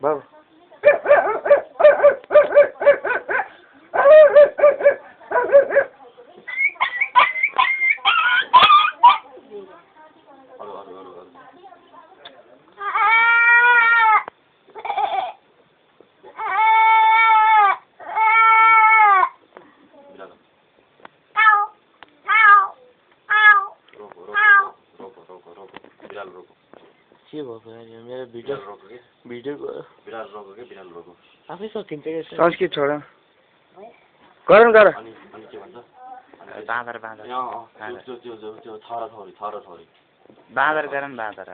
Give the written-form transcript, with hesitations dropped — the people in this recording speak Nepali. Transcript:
बाबा के भएको यार मेरो भिडियो आफै सकिन्छ के संस्कृत छोड गरौँ गर बाँदर बाँदर गरौँ बाँदर